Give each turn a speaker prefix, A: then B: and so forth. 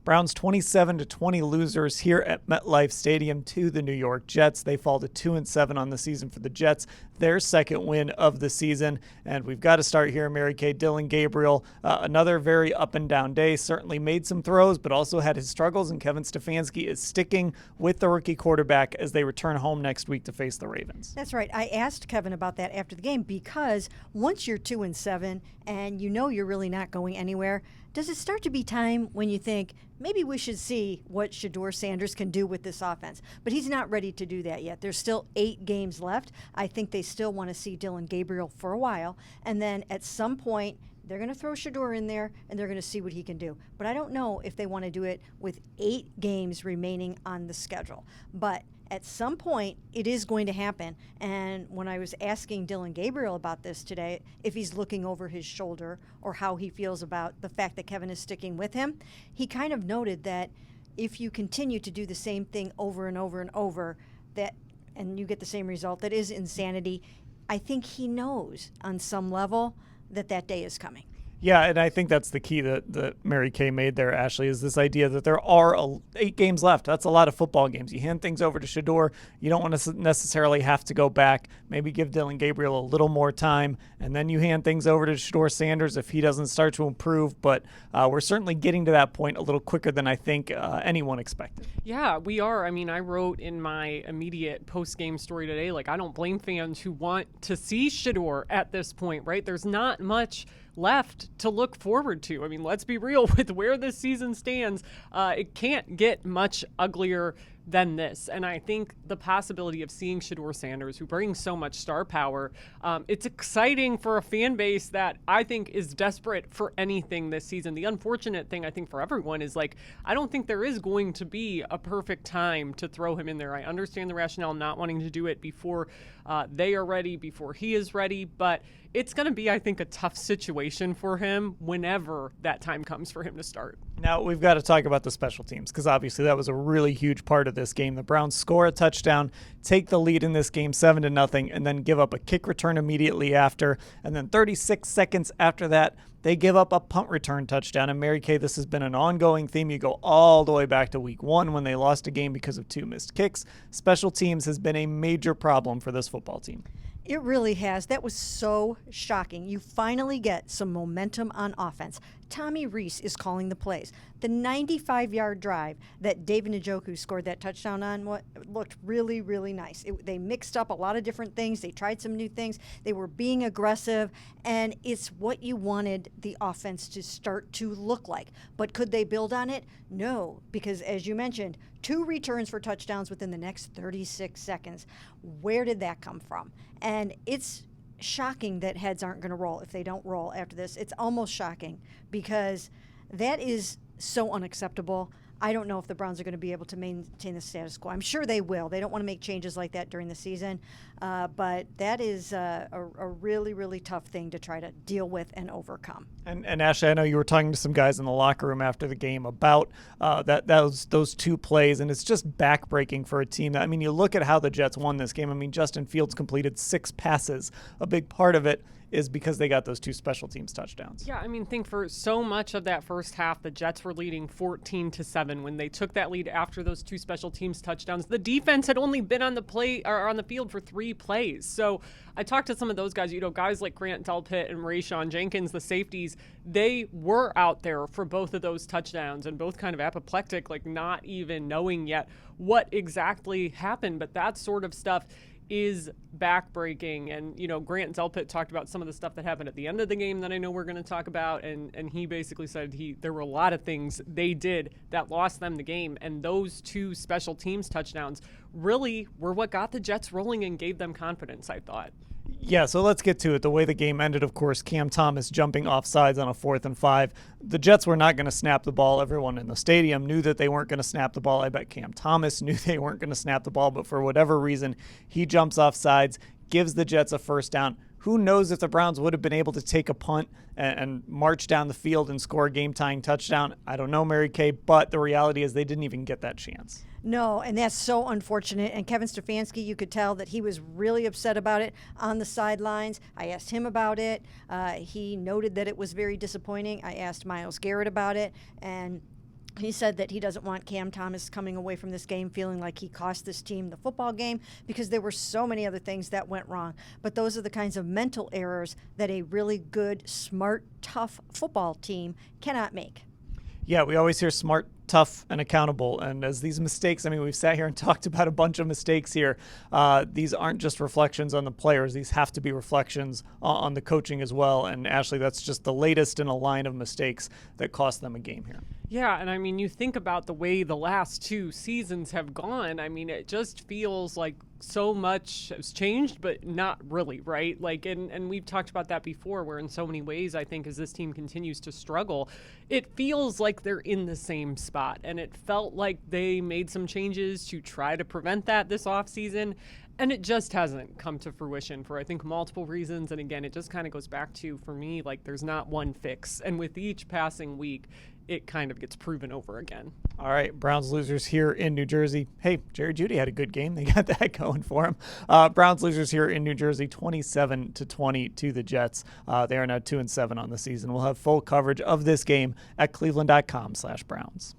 A: Browns 27-20 losers here at MetLife Stadium to the New York Jets. They fall to 2-7 on the season for the Jets, their second win of the season. And we've got to start here, Mary Kay. Dillon Gabriel, another very up and down day, certainly made some throws, but also had his struggles. And Kevin Stefanski is sticking with the rookie quarterback as they return home next week to face the Ravens.
B: That's right. I asked Kevin about that after the game because once you're 2-7 and you know you're really not going anywhere, does it start to be time when you think maybe we should see what Shedeur Sanders can do with this offense? But he's not ready to do that yet. There's still 8 games left. I think they still want to see Dillon Gabriel for a while. And then at some point, they're going to throw Shedeur in there, and they're going to see what he can do. But I don't know if they want to do it with 8 games remaining on the schedule. But at some point, it is going to happen. And when I was asking Dillon Gabriel about this today, if he's looking over his shoulder or how he feels about the fact that Kevin is sticking with him, he kind of noted that if you continue to do the same thing over and over and over, and you get the same result, that is insanity. I think he knows on some level that day is coming.
A: Yeah, and I think that's the key that Mary Kay made there, Ashley, is this idea that there are 8 games left. That's a lot of football games. You hand things over to Shedeur. You don't want to necessarily have to go back. Maybe give Dillon Gabriel a little more time, and then you hand things over to Shedeur Sanders if he doesn't start to improve. But we're certainly getting to that point a little quicker than I think anyone expected.
C: Yeah, we are. I mean, I wrote in my immediate post-game story today, I don't blame fans who want to see Shedeur at this point, right? There's not much left to look forward to. I mean, let's be real with where this season stands. It can't get much uglier than this. And I think the possibility of seeing Shedeur Sanders, who brings so much star power, it's exciting for a fan base that I think is desperate for anything this season. The unfortunate thing, I think, for everyone is I don't think there is going to be a perfect time to throw him in there. I understand the rationale not wanting to do it before they are ready, before he is ready, but it's going to be, I think, a tough situation for him whenever that time comes for him to start.
A: Now, we've got to talk about the special teams because obviously that was a really huge part of this game. The Browns score a touchdown, take the lead in this game 7-0, and then give up a kick return immediately after. And then 36 seconds after that, they give up a punt return touchdown. And Mary Kay, this has been an ongoing theme. You go all the way back to week 1 when they lost a game because of 2 missed kicks. Special teams has been a major problem for this football team.
B: It really has. That was so shocking. You finally get some momentum on offense. Tommy Reese is calling the plays. The 95-yard drive that David Njoku scored that touchdown on looked really, really nice. They mixed up a lot of different things. They tried some new things. They were being aggressive, and it's what you wanted the offense to start to look like. But could they build on it? No, because as you mentioned, 2 returns for touchdowns within the next 36 seconds. Where did that come from? And it's shocking that heads aren't going to roll if they don't roll after this. It's almost shocking because that is so unacceptable. I don't know if the Browns are going to be able to maintain the status quo. I'm sure they will. They don't want to make changes like that during the season. But that is a really, really tough thing to try to deal with and overcome.
A: And Ashley, I know you were talking to some guys in the locker room after the game about those 2 plays, and it's just backbreaking for a team. I mean, you look at how the Jets won this game. I mean, Justin Fields completed 6 passes. A big part of it is because they got those 2 special teams touchdowns.
C: Yeah, I mean, think for so much of that first half, the Jets were leading 14-7 when they took that lead after those 2 special teams touchdowns. The defense had only been on the field for 3 plays. So I talked to some of those guys, guys like Grant Delpit and Rayshon Jenkins, the safeties. They were out there for both of those touchdowns and both kind of apoplectic, not even knowing yet what exactly happened. But that sort of stuff is backbreaking. And, Grant Delpit talked about some of the stuff that happened at the end of the game that I know we're going to talk about. And he basically said there were a lot of things they did that lost them the game. And those 2 special teams touchdowns really were what got the Jets rolling and gave them confidence, I thought.
A: Yeah, so let's get to it. The way the game ended, of course, Cam Thomas jumping offsides on a 4th and 5. The Jets were not going to snap the ball. Everyone in the stadium knew that they weren't going to snap the ball. I bet Cam Thomas knew they weren't going to snap the ball, but for whatever reason, he jumps offsides, gives the Jets a first down. Who knows if the Browns would have been able to take a punt and march down the field and score a game-tying touchdown? I don't know, Mary Kay, but the reality is they didn't even get that chance.
B: No, and that's so unfortunate. And Kevin Stefanski, you could tell that he was really upset about it on the sidelines. I asked him about it. He noted that it was very disappointing. I asked Myles Garrett about it, and He said that he doesn't want Cam Thomas coming away from this game feeling like he cost this team the football game because there were so many other things that went wrong. But those are the kinds of mental errors that a really good, smart, tough football team cannot make.
A: Yeah, we always hear smart, tough, and accountable. And as these mistakes, I mean, we've sat here and talked about a bunch of mistakes here. These aren't just reflections on the players. These have to be reflections on the coaching as well. And Ashley, that's just the latest in a line of mistakes that cost them a game here.
C: Yeah, and I mean, you think about the way the last 2 seasons have gone. I mean, it just feels like so much has changed, but not really, right? Like, and we've talked about that before, where in so many ways, I think as this team continues to struggle, it feels like they're in the same spot. And it felt like they made some changes to try to prevent that this offseason. And it just hasn't come to fruition for, I think, multiple reasons. And again, it just kind of goes back to, for me, like there's not one fix. And with each passing week, it kind of gets proven over again.
A: All right, Browns losers here in New Jersey. Hey, Jerry Jeudy had a good game. They got that going for him. Browns losers here in New Jersey, 27-20 to the Jets. They are now 2-7 on the season. We'll have full coverage of this game at cleveland.com/Browns.